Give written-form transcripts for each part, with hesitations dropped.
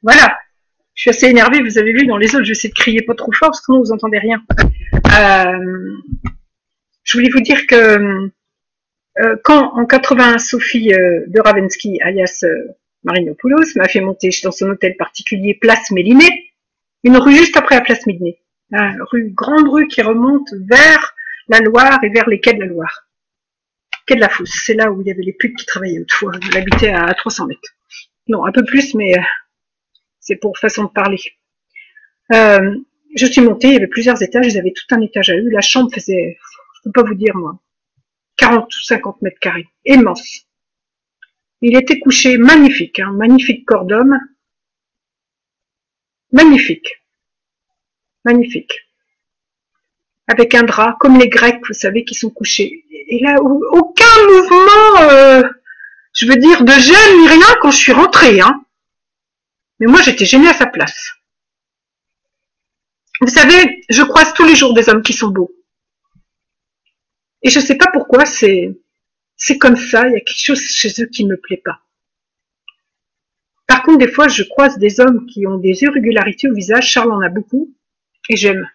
Voilà. Je suis assez énervée, vous avez vu, dans les autres, je vais essayer de crier pas trop fort, sinon vous entendez rien. Je voulais vous dire que quand en 81, Sophie de Ravensky, alias Marinopoulos, m'a fait monter dans son hôtel particulier Place Mélinée, une rue juste après la Place Mélinée, grande rue qui remonte vers la Loire et vers les quais de la Loire. Quai de la Fosse, c'est là où il y avait les putes qui travaillaient autrefois. Elle habitait à 300 mètres. Non, un peu plus, mais c'est pour façon de parler. Je suis montée, il y avait plusieurs étages, ils avaient tout un étage à eux. La chambre faisait, je peux pas vous dire moi, 40 ou 50 mètres carrés, immense. Il était couché, magnifique, hein, magnifique corps d'homme, magnifique, magnifique, avec un drap, comme les Grecs, vous savez, qui sont couchés. Et là, aucun mouvement, je veux dire, de gêne ni rien quand je suis rentrée, hein. Mais moi, j'étais gênée à sa place. Vous savez, je croise tous les jours des hommes qui sont beaux. Et je sais pas pourquoi, c'est comme ça, il y a quelque chose chez eux qui me plaît pas. Par contre, des fois, je croise des hommes qui ont des irrégularités au visage, Charles en a beaucoup, et j'aime.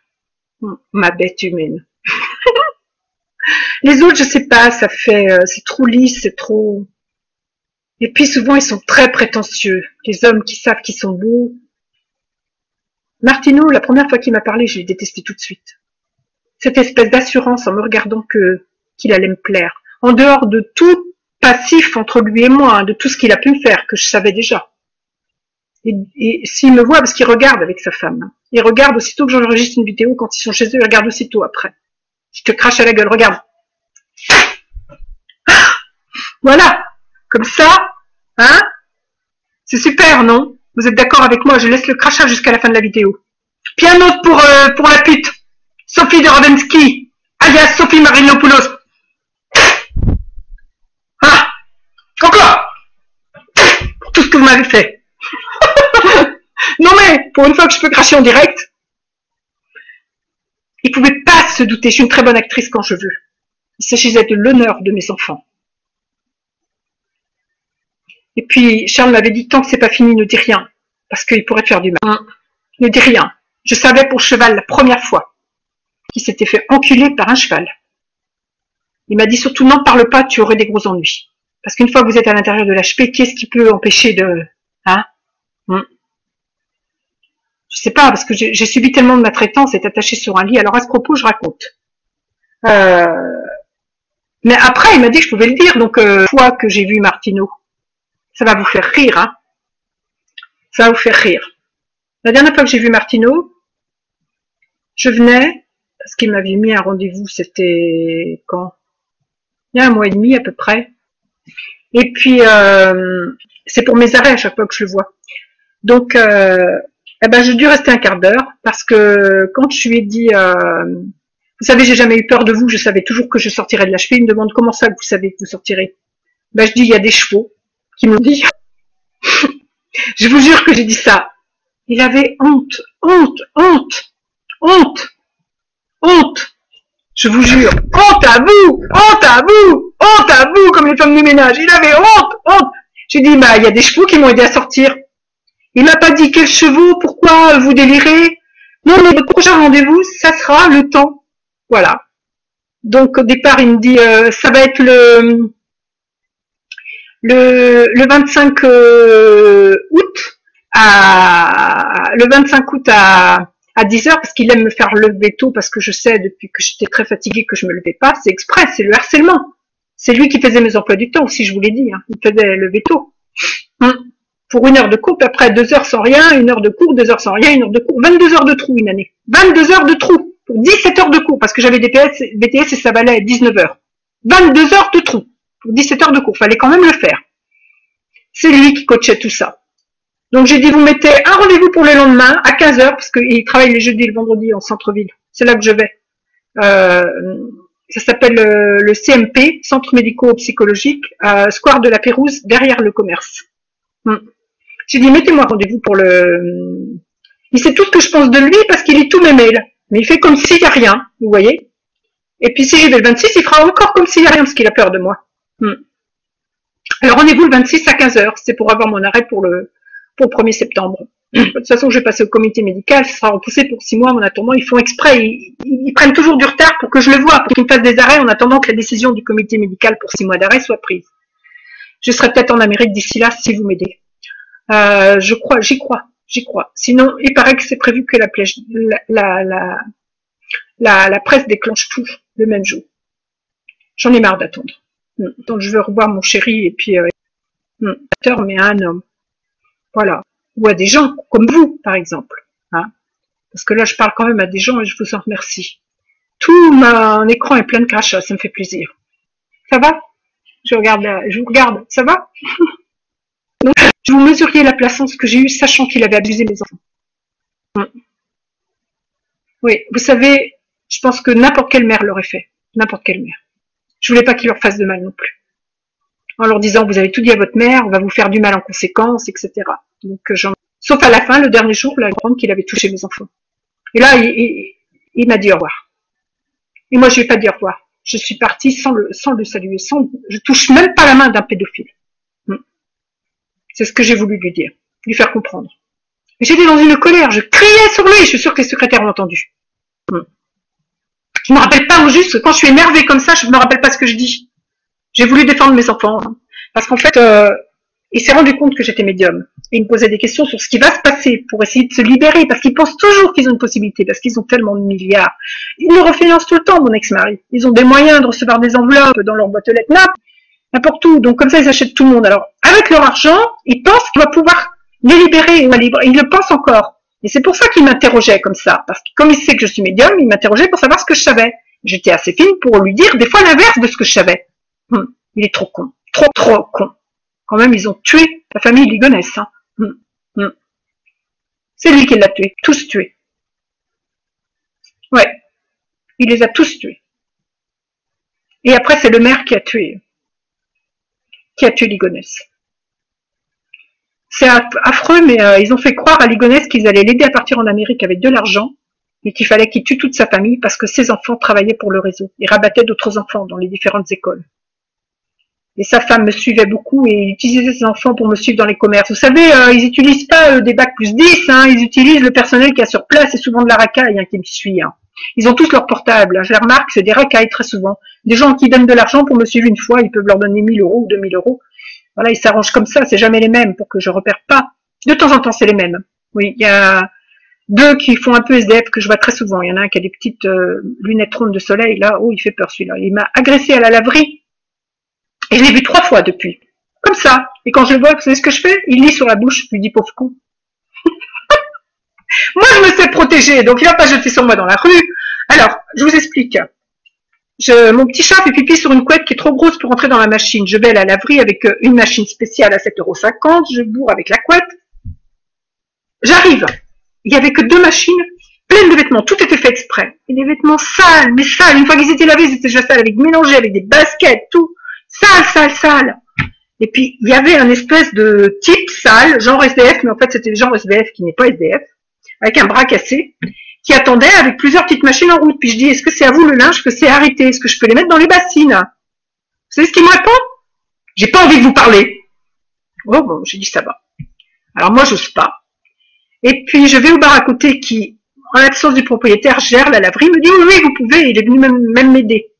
Ma bête humaine. Les autres, je sais pas, ça fait, c'est trop lisse, c'est trop... Et puis souvent, ils sont très prétentieux. Les hommes qui savent qu'ils sont beaux. Martineau, la première fois qu'il m'a parlé, je l'ai détesté tout de suite. Cette espèce d'assurance en me regardant qu'il allait me plaire. En dehors de tout passif entre lui et moi, hein, de tout ce qu'il a pu me faire, que je savais déjà. Et s'il me voit, parce qu'il regarde avec sa femme, hein. Il regarde aussitôt que j'enregistre une vidéo, quand ils sont chez eux, il regarde aussitôt après. Je te crache à la gueule, regarde. Voilà. Comme ça, hein? C'est super, non? Vous êtes d'accord avec moi? Je laisse le crachat jusqu'à la fin de la vidéo. Puis un autre pour la pute. Sophie de Ravensky, alias Sophie Marinopoulos. Ah! Encore! Pour tout ce que vous m'avez fait. Non mais, pour une fois que je peux cracher en direct, il ne pouvait pas se douter, je suis une très bonne actrice quand je veux. Il s'agissait de l'honneur de mes enfants. Et puis, Charles m'avait dit, tant que c'est pas fini, ne dis rien, parce qu'il pourrait te faire du mal. Ne dis rien. Je savais pour cheval la première fois qu'il s'était fait enculer par un cheval. Il m'a dit surtout, n'en parle pas, tu aurais des gros ennuis. Parce qu'une fois que vous êtes à l'intérieur de l'HP, qu'est-ce qui peut empêcher de... Hein? Je sais pas, parce que j'ai subi tellement de maltraitance, être attachée sur un lit. Alors à ce propos, je raconte. Mais après, il m'a dit que je pouvais le dire. Donc, fois que j'ai vu Martineau, ça va vous faire rire, hein. Ça va vous faire rire. La dernière fois que j'ai vu Martineau, je venais, parce qu'il m'avait mis un rendez-vous, c'était quand? Il y a 1 mois et demi à peu près. Et puis, c'est pour mes arrêts à chaque fois que je le vois. Donc, eh ben, j'ai dû rester un quart d'heure, parce que quand je lui ai dit, vous savez, j'ai jamais eu peur de vous, je savais toujours que je sortirais de l'HP. Il me demande comment ça que vous savez que vous sortirez. Ben, je dis, il y a des chevaux qui m'ont dit. Je vous jure que j'ai dit ça. Il avait honte, honte, honte, honte, honte. Je vous jure, honte à vous, honte à vous, honte à vous, comme les femmes du ménage. Il avait honte, honte. J'ai dit, bah, il y a des chevaux qui m'ont aidé à sortir. Il m'a pas dit quels chevaux, pourquoi vous délirez. Non, mais le prochain rendez-vous, ça sera le temps. Voilà. Donc, au départ, il me dit, ça va être le 25 août le 25 août à 10h, parce qu'il aime me faire lever tôt, parce que je sais depuis que j'étais très fatiguée que je me levais pas. C'est exprès, c'est le harcèlement. C'est lui qui faisait mes emplois du temps, si je vous l'ai dit, hein. Il me faisait lever tôt. Pour 1 heure de cours, puis après 2 heures sans rien, 1 heure de cours, 2 heures sans rien, 1 heure de cours, 22 heures de trou une année. 22 heures de trou pour 17 heures de cours, parce que j'avais des BTS et ça valait 19 heures. 22 heures de trou pour 17 heures de cours, fallait quand même le faire. C'est lui qui coachait tout ça. Donc j'ai dit, vous mettez un rendez-vous pour le lendemain à 15 heures, parce qu'il travaille les jeudis et le vendredi en centre-ville. C'est là que je vais. Ça s'appelle le CMP, Centre médico-psychologique, Square de la Pérouse, derrière le commerce. J'ai dit, mettez-moi rendez-vous pour le... Il sait tout ce que je pense de lui parce qu'il lit tous mes mails. Mais il fait comme s'il n'y a rien, vous voyez. Et puis si j'y vais le 26, il fera encore comme s'il n'y a rien parce qu'il a peur de moi. Alors rendez-vous le 26 à 15 heures. C'est pour avoir mon arrêt pour le 1er septembre. De toute façon, je vais passer au comité médical, ça sera repoussé pour 6 mois. En attendant, ils font exprès, ils prennent toujours du retard pour que je le vois, pour qu'ils me fassent des arrêts en attendant que la décision du comité médical pour 6 mois d'arrêt soit prise. Je serai peut-être en Amérique d'ici là si vous m'aidez. J'y crois. Sinon, il paraît que c'est prévu que la presse déclenche tout le même jour. J'en ai marre d'attendre. Donc je veux revoir mon chéri et puis mais à un homme. Voilà. Ou à des gens comme vous, par exemple. Hein, parce que là, je parle quand même à des gens et je vous en remercie. Tout mon écran est plein de crachats, ça me fait plaisir. Ça va? Je vous regarde, ça va? Donc, vous mesuriez la plaisance que j'ai eue, sachant qu'il avait abusé mes enfants. Oui, vous savez, je pense que n'importe quelle mère l'aurait fait. N'importe quelle mère. Je voulais pas qu'il leur fasse de mal non plus. En leur disant, vous avez tout dit à votre mère, on va vous faire du mal en conséquence, etc. Donc, sauf à la fin, le dernier jour, la grande qu'il avait touché mes enfants. Et là, il m'a dit au revoir. Et moi, je lui ai pas dit au revoir. Je suis partie sans le saluer, je touche même pas la main d'un pédophile. C'est ce que j'ai voulu lui dire, lui faire comprendre. Mais j'étais dans une colère, je criais sur lui, je suis sûre que les secrétaires ont entendu. Je me rappelle pas au juste, quand je suis énervée comme ça, je me rappelle pas ce que je dis. J'ai voulu défendre mes enfants, parce qu'en fait, il s'est rendu compte que j'étais médium. Et il me posait des questions sur ce qui va se passer pour essayer de se libérer, parce qu'ils pensent toujours qu'ils ont une possibilité, parce qu'ils ont tellement de milliards. Ils le refinancent tout le temps, mon ex-mari. Ils ont des moyens de recevoir des enveloppes dans leur boîte aux lettres, n'importe où. Donc comme ça, ils achètent tout le monde. Alors, avec leur argent, ils pensent qu'il va pouvoir les libérer. Ils le pensent encore. Et c'est pour ça qu'il m'interrogeait comme ça. Parce que comme il sait que je suis médium, il m'interrogeait pour savoir ce que je savais. J'étais assez fine pour lui dire des fois l'inverse de ce que je savais. Il est trop con. Trop con. Quand même, ils ont tué la famille Ligonès. C'est lui qui l'a tué. Tous tués. Ouais. Il les a tous tués. Et après, c'est le maire qui a tué Ligonès. C'est affreux, mais ils ont fait croire à Ligonès qu'ils allaient l'aider à partir en Amérique avec de l'argent, mais qu'il fallait qu'il tue toute sa famille parce que ses enfants travaillaient pour le réseau et rabattaient d'autres enfants dans les différentes écoles. Et sa femme me suivait beaucoup et il utilisait ses enfants pour me suivre dans les commerces. Vous savez, ils n'utilisent pas des bacs plus 10, ils utilisent le personnel qui est sur place, c'est souvent de la racaille qui me suit. Ils ont tous leur portable. Je les remarque, c'est des racailles très souvent. Des gens qui donnent de l'argent pour me suivre une fois, ils peuvent leur donner 1 000 € ou 2 000 €. Voilà, ils s'arrangent comme ça, c'est jamais les mêmes pour que je repère pas. De temps en temps, c'est les mêmes. Oui, il y a 2 qui font un peu SDF que je vois très souvent. Il y en a un qui a des petites lunettes rondes de soleil, là, il fait peur celui-là. Il m'a agressé à la laverie et je l'ai vu 3 fois depuis. Comme ça. Et quand je le vois, vous savez ce que je fais? Il lit sur la bouche, je lui dis pauvre con. Moi, je me sais protéger, donc il va pas jeter sur moi dans la rue. Alors, je vous explique. Mon petit chat fait pipi sur une couette qui est trop grosse pour entrer dans la machine. Je vais à la laverie avec une machine spéciale à 7,50 €. Je bourre avec la couette. J'arrive. Il n'y avait que 2 machines pleines de vêtements. Tout était fait exprès. Et des vêtements sales, mais sales. Une fois qu'ils étaient lavés, ils étaient déjà sales, avec mélangés avec des baskets, tout. Sale. Et puis, il y avait un espèce de type sale, genre SDF, mais en fait, c'était le genre SDF qui n'est pas SDF, avec un bras cassé, qui attendait avec plusieurs petites machines en route. Puis je dis, est-ce que c'est à vous le linge que c'est arrêté? Est-ce que je peux les mettre dans les bassines? Vous savez ce qu'il me répond? J'ai pas envie de vous parler. Oh bon, j'ai dit ça va. Alors moi, j'ose pas. Et puis je vais au bar à côté qui, en l'absence du propriétaire, gère la laverie, me dit oui, vous pouvez, il est venu même m'aider.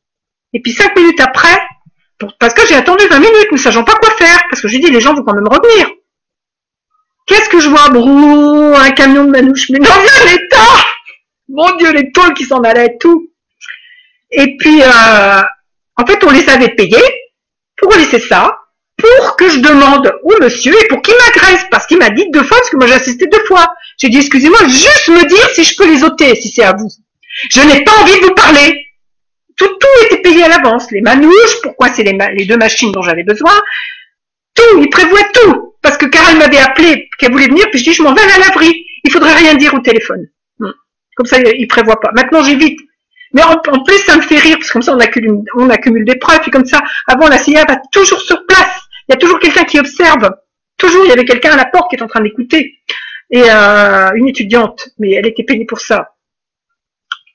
Et puis 5 minutes après, parce que j'ai attendu 20 minutes, ne sachant pas quoi faire, parce que j'ai dit les gens vont quand même revenir. Qu'est-ce que je vois? Brrr, un camion de manouche, mais dans un état! Mon Dieu, les tôles qui s'en allaient, tout. Et puis, en fait, on les avait payés pour laisser ça, pour que je demande au monsieur et pour qu'il m'agresse, parce qu'il m'a dit 2 fois, parce que moi j'ai assisté 2 fois. J'ai dit, excusez-moi, juste me dire si je peux les ôter, si c'est à vous. Je n'ai pas envie de vous parler. Tout était payé à l'avance. Les manouches, pourquoi c'est les 2 machines dont j'avais besoin. Tout, il prévoit tout. Parce que Carole m'avait appelé, qu'elle voulait venir, puis je dis, je m'en vais à la laverie. Il faudrait rien dire au téléphone. Comme ça, il prévoit pas. Maintenant, j'évite. Mais en plus, ça me fait rire, parce que comme ça, on accumule des preuves, puis comme ça, avant, la CIA va toujours sur place. Il y a toujours quelqu'un qui observe. Toujours, il y avait quelqu'un à la porte qui est en train d'écouter. Et une étudiante, mais elle était payée pour ça.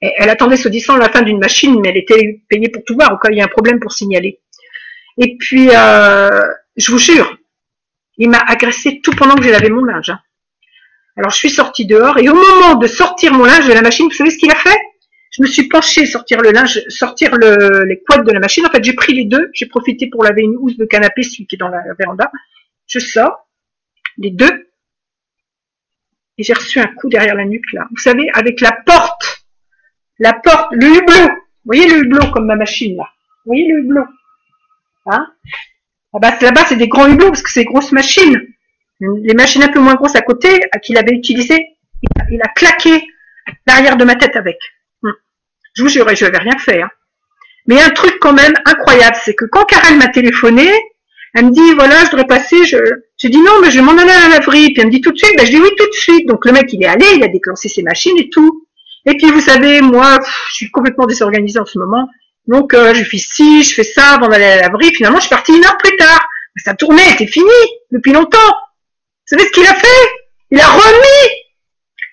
Et elle attendait ce disant la fin d'une machine, mais elle était payée pour tout voir, au cas où il y a un problème pour signaler. Et puis, je vous jure, il m'a agressé tout pendant que j'ai lavé mon linge. Alors je suis sortie dehors et au moment de sortir mon linge de la machine, vous savez ce qu'il a fait? Je me suis penchée, sortir le linge, sortir les couettes de la machine. En fait, j'ai pris les deux, j'ai profité pour laver une housse de canapé, celui qui est dans la véranda. Je sors les deux et j'ai reçu un coup derrière la nuque là. Vous savez, avec la porte, le hublot. Vous voyez le hublot comme ma machine là. Vous voyez le hublot, hein? Là-bas, c'est des grands hublots parce que c'est des grosses machines. Les machines un peu moins grosses à côté, qu'il avait utilisées, il a claqué l'arrière de ma tête avec. Je vous jure, je n'avais rien fait. Hein. Mais un truc quand même incroyable, c'est que quand Karel m'a téléphoné, elle me dit, voilà, je dois passer, j'ai dit non, mais je vais m'en aller à la laverie. Puis elle me dit tout de suite, ben, je dis oui, tout de suite. Donc le mec, il est allé, il a déclenché ses machines et tout. Et puis vous savez, moi, je suis complètement désorganisée en ce moment. Donc je fais ci, je fais ça avant d'aller à la laverie. Finalement, je suis partie 1 heure plus tard. Sa tournée était finie depuis longtemps. Vous savez ce qu'il a fait? Il a remis.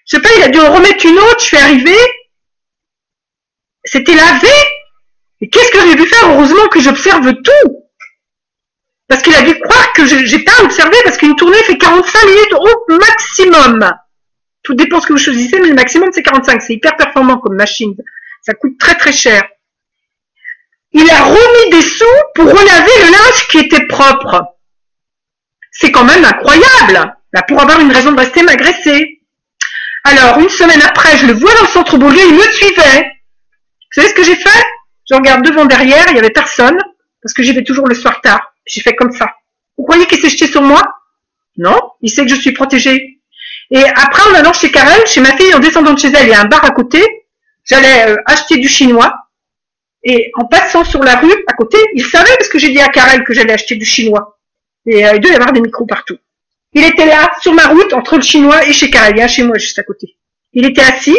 Je sais pas, il a dû en remettre une autre. Je suis arrivée. C'était lavé. Et qu'est-ce que j'ai dû faire? Heureusement que j'observe tout. Parce qu'il a dû croire que j'ai pas observé parce qu'une tournée fait 45 minutes au maximum. Tout dépend ce que vous choisissez, mais le maximum c'est 45. C'est hyper performant comme machine. Ça coûte très très cher. Il a remis des sous pour relaver le linge qui était propre. C'est quand même incroyable. Là, pour avoir une raison de rester m'agresser. Alors, une semaine après, je le vois dans le centre Beaulieu, il me suivait. Vous savez ce que j'ai fait? Je regarde devant, derrière, il n'y avait personne, parce que j'y vais toujours le soir tard. J'ai fait comme ça. Vous croyez qu'il s'est jeté sur moi? Non, il sait que je suis protégée. Et après, en allant chez Karel, chez ma fille, en descendant de chez elle, il y a un bar à côté. J'allais acheter du chinois. Et en passant sur la rue, à côté, il savait parce que j'ai dit à Karel que j'allais acheter du chinois. Et il doit y avoir des micros partout. Il était là, sur ma route, entre le chinois et chez Karel. Il y a chez moi, juste à côté. Il était assis,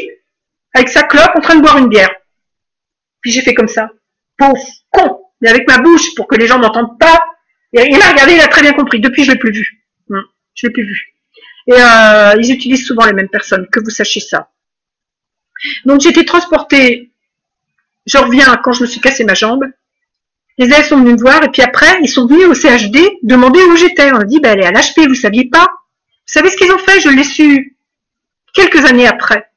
avec sa clope, en train de boire une bière. Puis j'ai fait comme ça. Pauvre con! Mais avec ma bouche, pour que les gens n'entendent pas. Et il m'a regardé, il a très bien compris. Depuis, je l'ai plus vu. Je l'ai plus vu. Et ils utilisent souvent les mêmes personnes, que vous sachiez ça. Donc j'ai été transportée. Je reviens quand je me suis cassé ma jambe. Les ailes sont venus me voir et puis après, ils sont venus au CHD demander où j'étais. On a dit, ben, elle est à l'HP, vous saviez pas? Vous savez ce qu'ils ont fait? Je l'ai su quelques années après.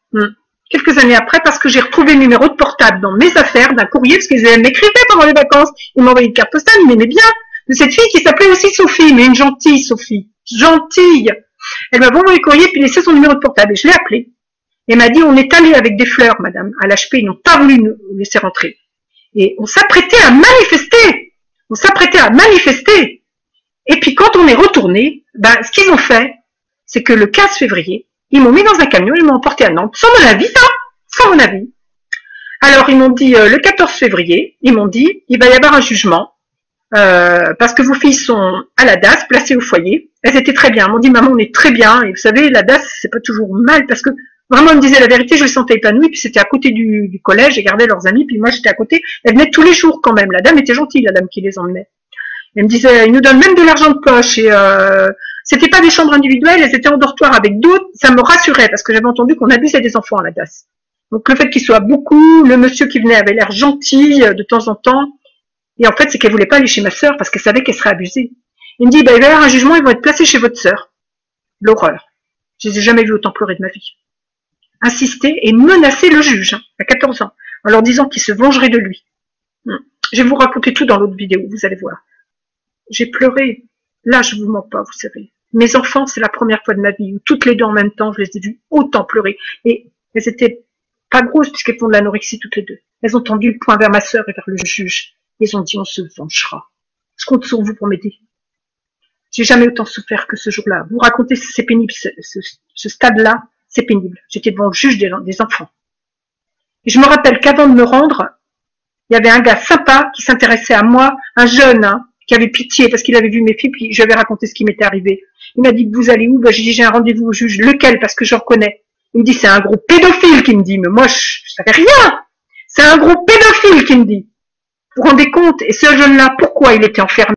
Quelques années après, parce que j'ai retrouvé le numéro de portable dans mes affaires d'un courrier, parce qu'ils m'écrivaient pendant les vacances. Ils m'envoyaient une carte postale, ils m'aimaient bien. De cette fille qui s'appelait aussi Sophie, mais une gentille Sophie. Gentille. Elle m'a envoyé le courrier puis laissé son numéro de portable et je l'ai appelée. Elle m'a dit, on est allé avec des fleurs, madame, à l'HP, ils n'ont pas voulu nous laisser rentrer. Et on s'apprêtait à manifester. On s'apprêtait à manifester. Et puis quand on est retourné, ben, ce qu'ils ont fait, c'est que le 15 février, ils m'ont mis dans un camion, ils m'ont emporté à Nantes, sans mon avis, hein, sans mon avis. Alors ils m'ont dit, le 14 février, ils m'ont dit, il va y avoir un jugement, parce que vos filles sont à la DAS, placées au foyer. Elles étaient très bien. Elles m'ont dit, maman, on est très bien. Et vous savez, la DAS, c'est pas toujours mal, parce que vraiment, elles me disaient la vérité, je les sentais épanouies, puis c'était à côté du collège, elles gardaient leurs amis, puis moi j'étais à côté. Elles venaient tous les jours quand même. La dame était gentille, la dame qui les emmenait. Elle me disait, ils nous donnent même de l'argent de poche, et c'était pas des chambres individuelles, elles étaient en dortoir avec d'autres, ça me rassurait, parce que j'avais entendu qu'on abusait des enfants à la DAS. Donc le fait qu'il soit beaucoup, le monsieur qui venait avait l'air gentil de temps en temps, et en fait c'est qu'elle voulait pas aller chez ma sœur, parce qu'elle savait qu'elle serait abusée. Il me dit, bah, il va y avoir un jugement, ils vont être placés chez votre sœur. L'horreur. Je les ai jamais vus autant pleurer de ma vie. Insister et menacer le juge, à 14 ans, en leur disant qu'il se vengerait de lui. Je vais vous raconter tout dans l'autre vidéo, vous allez voir. J'ai pleuré. Là, je vous mens pas, vous savez. Mes enfants, c'est la première fois de ma vie où toutes les deux en même temps, je les ai vues autant pleurer. Et elles étaient pas grosses puisqu'elles font de l'anorexie toutes les deux. Elles ont tendu le poing vers ma sœur et vers le juge. Ils ont dit, on se vengera. Je compte sur vous pour m'aider. J'ai jamais autant souffert que ce jour-là. Vous racontez, c'est pénible, ce stade-là, c'est pénible. J'étais devant le juge des enfants. Et je me rappelle qu'avant de me rendre, il y avait un gars sympa qui s'intéressait à moi, un jeune, hein, qui avait pitié parce qu'il avait vu mes filles, puis je lui avais raconté ce qui m'était arrivé. Il m'a dit, vous allez où? Ben, j'ai dit, j'ai un rendez-vous au juge. Lequel? Parce que je reconnais. Il me dit, c'est un gros pédophile qui me dit. Mais moi, je savais rien. C'est un gros pédophile qui me dit. Vous vous rendez compte? Et ce jeune-là, pourquoi il était enfermé?